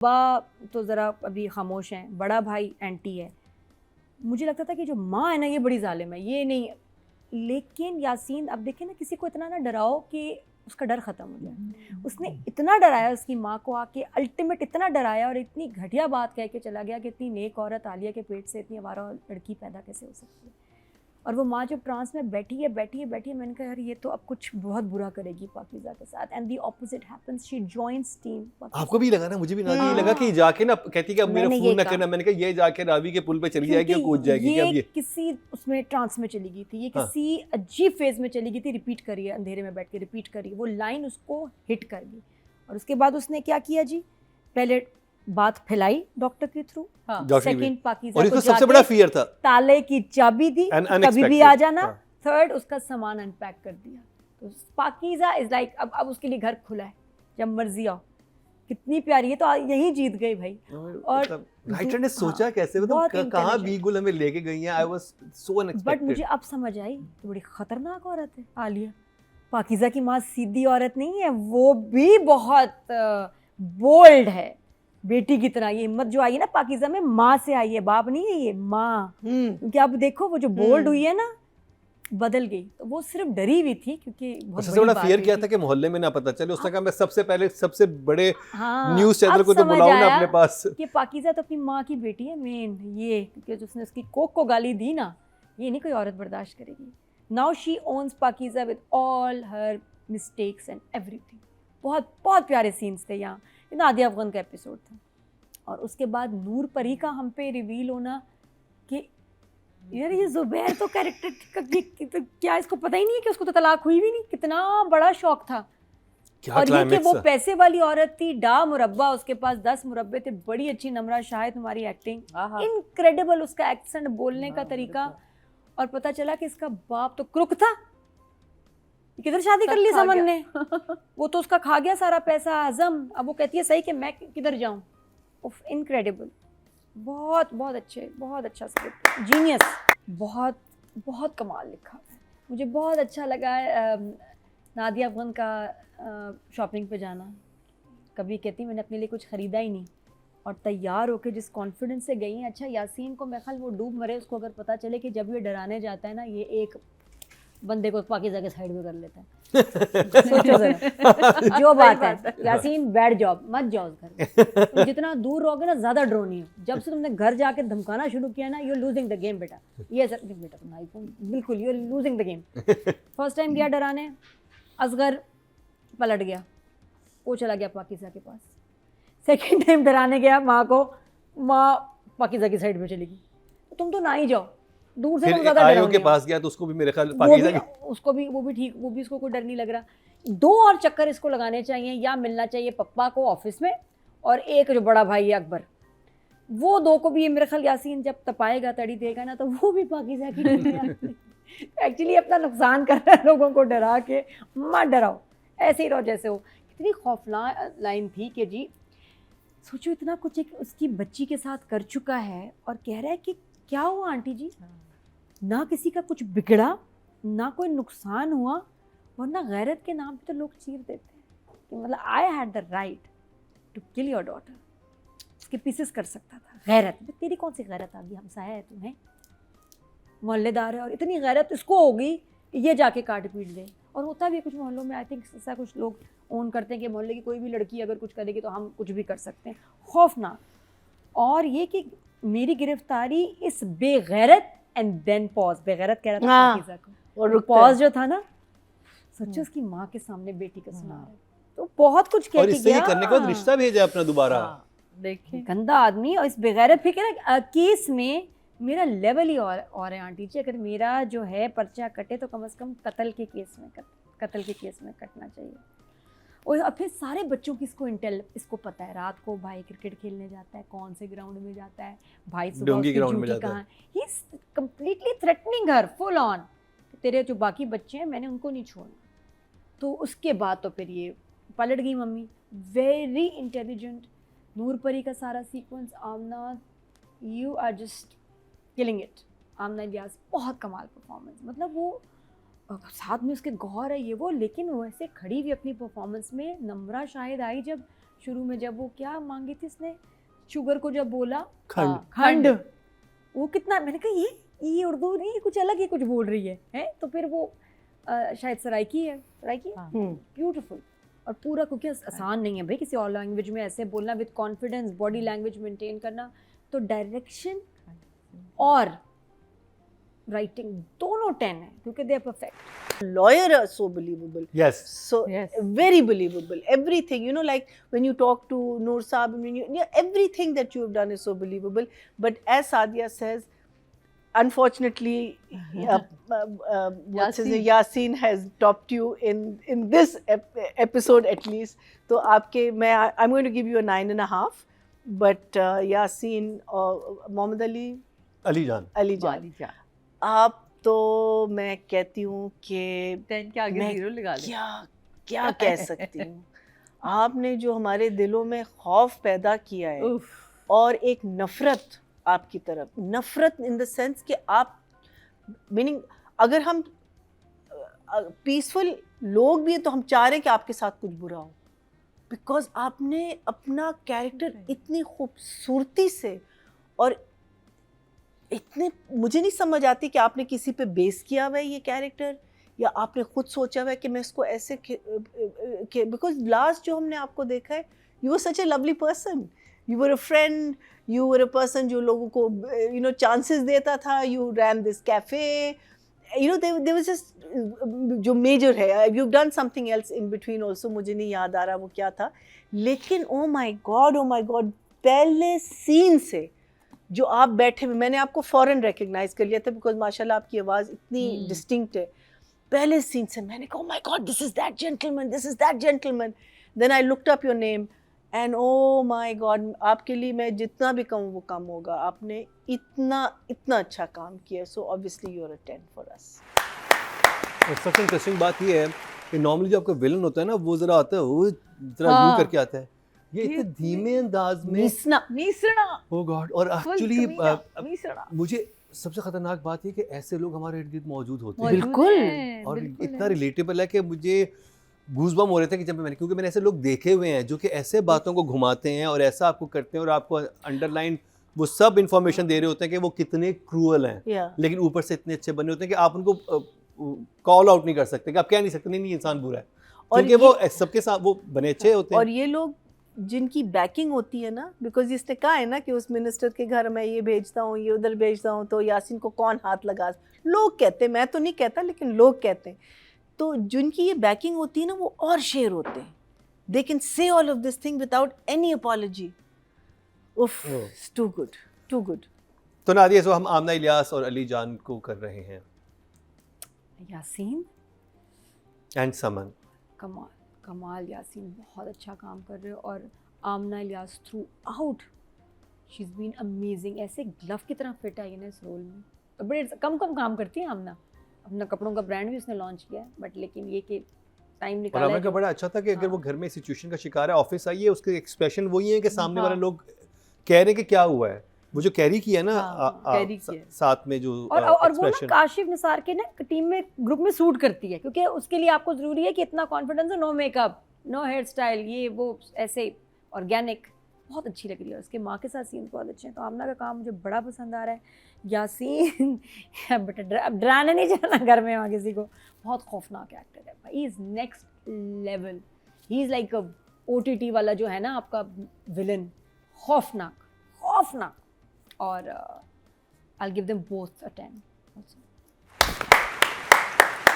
तो ज़रा अभी खामोश हैं, बड़ा भाई एंटी है। मुझे लगता था कि जो माँ है ना ये बड़ी जालिम है, ये नहीं। लेकिन यासीन अब देखें ना, किसी को इतना ना डराओ कि उसका डर ख़त्म हो जाए। उसने इतना डराया उसकी माँ को आके, अल्टीमेट इतना डराया और इतनी घटिया बात कह के चला गया कि इतनी नेक औरत आलिया के पेट से इतनी आवारा लड़की पैदा कैसे हो सकती है। और वो माँ जब ट्रांस में बैठी है, मैंने कहा यार ये तो अब कुछ बहुत बुरा करेगी पाकीज़ा के साथ। And the opposite happens, she joins team. आपको भी लगा ना, मुझे भी हाँ। लगा कि जाके ना कहती कि अब मेरा मैंने फोन ये ना कहा। करना। मैंने कहा ये जाके रावी के पुल पे चली जाएगी और कूद जाएगी। ये अब ये किसी उसमें ट्रांस में चली गई थी, ये हाँ। किसी अजीब फेज में चली गई थी, रिपीट करी है, अंधेरे में बैठ के रिपीट करी, वो लाइन उसको हिट कर गई। और उसके बाद उसने क्या किया जी, पहले बात फैलाई डॉक्टर के थ्रू, सेकंड पाकीज़ा और को इसको सबसे बड़ा फियर था, ताले की चाबी दी, कभी भी आ जाना। थर्ड उसका सामान अनपैक कर दिया। तो पाकीज़ा इज लाइक अब उसके लिए घर खुला है, जब मर्जी आओ। कितनी प्यारी है, तो यही जीत गई भाई। और राइटर ने सोचा कैसे, मतलब कहाँ बीगुल हमें लेके गई है। I was so unexpected. But मुझे अब समझ आई तो बड़ी खतरनाक औरत है आलिया। पाकीज़ा की माँ सीधी औरत नहीं है, वो भी बहुत बोल्ड है बेटी की तरह। ये हिम्मत जो आई है ना पाकीज़ा में, माँ से आई है, बाप नहीं है, ये माँ। क्योंकि अब देखो वो जो बोल्ड हुई है ना, बदल गई। तो वो सिर्फ डरी हुई थी क्योंकि बहुत सबसे बड़ा फियर क्या था कि मोहल्ले में ना पता चले। उसने कहा मैं सबसे पहले सबसे बड़े न्यूज़ चैनल को तो बुलाऊं ना अपने पास। कि पाकीज़ा तो अपनी माँ की बेटी है मेन, ये क्योंकि उसने उसकी कोक को गाली दी ना, ये नहीं कोई औरत बर्दाश्त करेगी। Now she owns Pakeezah with all her mistakes and everything. बहुत बहुत प्यारे सीन्स थे यहाँ। नादिया अफगान का एपिसोड था। और उसके बाद नूर परी का हम पे रिवील होना कि यार ये ज़ुबैर तो कैरेक्टर तो क्या इसको पता ही नहीं है कि उसको तो तलाक हुई भी नहीं। कितना बड़ा शौक था। और ये कि वो पैसे वाली औरत थी, डा मुरब्बा, उसके पास 10 मुरब्बे थे। बड़ी अच्छी नम्रा शाहिद तुम्हारी एक्टिंग, इनक्रेडिबल उसका एक्सेंट, बोलने का तरीका। और पता चला कि इसका बाप तो क्रुक था। किधर शादी कर ली समन ने, वो तो उसका खा गया सारा पैसा आजम। अब वो कहती है सही कि मैं किधर जाऊं। उफ, इनक्रेडिबल। बहुत बहुत अच्छा स्क्रिप्ट, जीनियस। बहुत बहुत कमाल लिखा है। मुझे बहुत अच्छा लगा नादिया अफगान का शॉपिंग पे जाना। कभी कहती मैंने अपने लिए कुछ ख़रीदा ही नहीं, और तैयार होकर जिस कॉन्फिडेंस से गई हैं। अच्छा यासीन को मैं ख्याल वो डूब मरे, उसको अगर पता चले कि जब ये डराने जाता है ना, ये एक बंदे को पाकीज़ा के साइड में कर लेता है। सोचो जरा जो बात है। यासीन बैड जॉब, मत जाओ उस घर में। तुम जितना दूर रहोगे ना ज़्यादा ड्रोनी हो। जब से तुमने घर जाके धमकाना शुरू किया ना, you are losing the game बेटा। ये सर बेटा तुम आईफोन बिल्कुल, you are losing the game. First time गया डराने, असगर पलट गया, वो चला गया पाकीज़ा के पास। सेकेंड टाइम डराने गया माँ को, माँ पाकीज़ा की साइड में चली गई। तुम तो ना ही जाओ, दूर से तुम ज़्यादा आयो के पास गया तो उसको भी मेरे ख्याल पाकीज़ा वो भी ठीक, वो भी उसको कोई डर नहीं लग रहा। 2 और चक्कर इसको लगाने चाहिए, या मिलना चाहिए पप्पा को ऑफिस में, और एक जो बड़ा भाई है अकबर, वो 2 को भी ये मेरे ख्याल यासीन जब तपाएगा, तड़ी देगा ना, तो वो भी पाकीज़ा की एक्चुअली अपना नुकसान कर रहा है लोगों को डरा के। मत डराओ, ऐसे ही रहो जैसे हो। कितनी खौफनाक लाइन थी कि जी सोचो इतना कुछ एक उसकी बच्ची के साथ कर चुका है, और कह रहा है कि क्या हुआ आंटी जी, ना किसी का कुछ बिगड़ा, ना कोई नुकसान हुआ, वरना गैरत के नाम पे तो लोग चीर देते हैं कि मतलब I had the right to kill your daughter. उसके पीसेस कर सकता था। गैरत, तेरी कौन सी गैरत आ गई, हमसाया है तुम्हें, मोहल्लेदार है, और इतनी गैरत इसको होगी कि ये जाके काट पीट दे। और होता भी कुछ मोहल्लों में, आई थिंक ऐसा कुछ लोग ओन करते हैं कि मोहल्ले की कोई भी लड़की अगर कुछ करेगी तो हम कुछ भी कर सकते हैं। खौफनाक। और ये कि मेरी गिरफ्तारी इस बेगैरत, एंड देन पॉज, बेगैरत कह रहा था पाकीज़ा को, और पॉज जो था ना, सोचो उसकी माँ के सामने बेटी का सुना रहा है, तो बहुत कुछ कह के गया। और इससे ये करने के बाद रिश्ता भेजा अपना दोबारा। देखिए गंदा आदमी। और इस बेगैरत फिर ना केस में मेरा लेवल ही और है आंटी जी। अगर मेरा जो है पर्चा कटे तो कम से कम कत्ल के केस में कटना चाहिए। और अब फिर सारे बच्चों की इसको पता है। रात को भाई क्रिकेट खेलने जाता है, कौन से ग्राउंड में जाता है, भाई सुबह उसकी ड्यूटी कहाँ, he is completely threatening her full on. तेरे जो बाकी बच्चे हैं मैंने उनको नहीं छोड़ना। तो उसके बाद तो फिर ये पलट गई मम्मी। Very intelligent. नूर परी का सारा sequence, Aamna you are just killing it. Aamna Ilyas बहुत कमाल परफॉर्मेंस। मतलब वो साथ में उसके गौर है ये वो, लेकिन वो ऐसे खड़ी हुई अपनी परफॉर्मेंस में। नम्रा शाहिद आई जब शुरू में जब वो क्या मांगी थी इसने, शुगर को जब बोला खंड। खंड, वो कितना, मैंने कहा ये उर्दू नहीं, ये कुछ अलग ही कुछ बोल रही है? तो फिर वो शायद सराइकी है, ब्यूटीफुल। और पूरा क्योंकि आसान नहीं है भाई किसी और लैंग्वेज में ऐसे बोलना with confidence, body language maintain करना, तो डायरेक्शन और राइटिंग दोनों 10 है क्योंकि they are perfect. Lawyer are so believable. Yes. So Yes. very believable. Everything, you know, like when you talk to Noor Saab, I mean, everything that you have done is so believable. But as Sadia says, unfortunately, what's his name? Yasin has topped you in this episode at least. So I'm going to give you a 9.5. But Yasin or Mohammad Ali Jan. आप तो मैं कहती हूँ कि 10 के आगे मैं 0 लगा ले। क्या कह सकती हूँ। आपने जो हमारे दिलों में खौफ पैदा किया है और एक नफ़रत आपकी तरफ, नफ़रत इन द सेंस कि आप, मीनिंग अगर हम पीसफुल लोग भी हैं तो हम चाह रहे हैं कि आपके साथ कुछ बुरा हो, बिकॉज आपने अपना कैरेक्टर इतनी खूबसूरती से और इतने, मुझे नहीं समझ आती कि आपने किसी पे बेस किया हुआ है ये कैरेक्टर या आपने खुद सोचा हुआ है कि मैं इसको ऐसे, बिकॉज लास्ट जो हमने आपको देखा है, you were such a lovely person, you were a friend, you were a person जो लोगों को यू नो चांसेस देता था, you ran this cafe, you know there was just जो मेजर है, you done something else in between also, मुझे नहीं याद आ रहा वो क्या था, लेकिन ओ माई गॉड पहले सीन से जो आप बैठे हुए, मैंने आपको फ़ौरन रिकग्नाइज कर लिया था बिकॉज माशाल्लाह आपकी आवाज़ इतनी डिस्टिंक्ट है, पहले सीन से मैंने कहा my god this is that gentleman, then I looked up your name and oh my god, आपके लिए मैं जितना भी कहूँ वो कम होगा, आपने इतना अच्छा काम किया, so obviously you are a 10 for us. सबसे इंटरेस्टिंग बात ये है कि नॉर्मली जो आपका विलन होता है ना वो ज़रा आता है, वो ज़रा यूं करके आता है, ये इतने धीमे अंदाज में मीसना ओ गॉड। और एक्चुअली मीसना मुझे सबसे खतरनाक बात ये कि ऐसे लोग हमारे इर्द गिर्द मौजूद होते हैं, बिल्कुल। और इतना रिलेटेबल है कि मुझे गूज़बम्प हो रहे थे कि जब मैंने, क्योंकि मैंने ऐसे लोग देखे हुए हैं जो कि ऐसे बातों को घुमाते हैं और ऐसा आपको करते हैं और आपको अंडरलाइन वो सब इंफॉर्मेशन दे रहे होते हैं कि वो कितने क्रूअल हैं, लेकिन ऊपर से इतने अच्छे बने होते हैं कि आप उनको कॉल आउट नहीं कर सकते, कि आप कह नहीं सकते नहीं इंसान बुरा है, क्योंकि वो सबके साथ वो बने अच्छे होते हैं। और ये लोग जिनकी बैकिंग होती है ना, बिकॉज इसने कहा है ना कि उस मिनिस्टर के घर मैं ये भेजता हूँ, ये उधर भेजता हूँ, तो यासीन को कौन हाथ लगा, लोग कहते हैं, मैं तो नहीं कहता लेकिन लोग कहते हैं, तो जिनकी ये बैकिंग होती है ना वो और शेर होते हैं, they can say all of this thing without any apology. उफ, टू गुड। तो नादिया, सो हम आमना इलियास और अली जान को कर रहे हैं, यासीन एंड समन, कमाल यासीन बहुत अच्छा काम कर रहे हो, और Aamna Ilyas throughout she is been amazing, ऐसे ग्लव की तरह फिट आई है ना इस रोल में। बड़े कम काम करती है आमना, अपना कपड़ों का ब्रांड भी उसने लॉन्च किया है, बट लेकिन ये कि टाइम निकाला है। और का बड़ा अच्छा था कि अगर वो घर में सिचुएशन का शिकार है, ऑफिस आई है, उसके एक्सप्रेशन वही है कि सामने वाले लोग कह रहे हैं कि क्या हुआ है, वो जो कैरी किया ना साथ में जो और वो ना काशिफ निसार के ना टीम में ग्रुप में सूट करती है, क्योंकि उसके लिए आपको ज़रूरी है कि इतना कॉन्फिडेंस हो, no makeup, no hair style, ये वो ऐसे ऑर्गेनिक, बहुत अच्छी लग रही है। उसके माँ के साथ सीन बहुत अच्छे हैं, तो आमना का काम मुझे बड़ा पसंद आ रहा है। यासीन बेटा डराने नहीं जाना घर में वहाँ किसी को, बहुत खौफनाक एक्टर है भाई, is next level, he is like a OTT वाला जो है ना आपका विलन, खौफनाक, और I'll give them both a 10 also.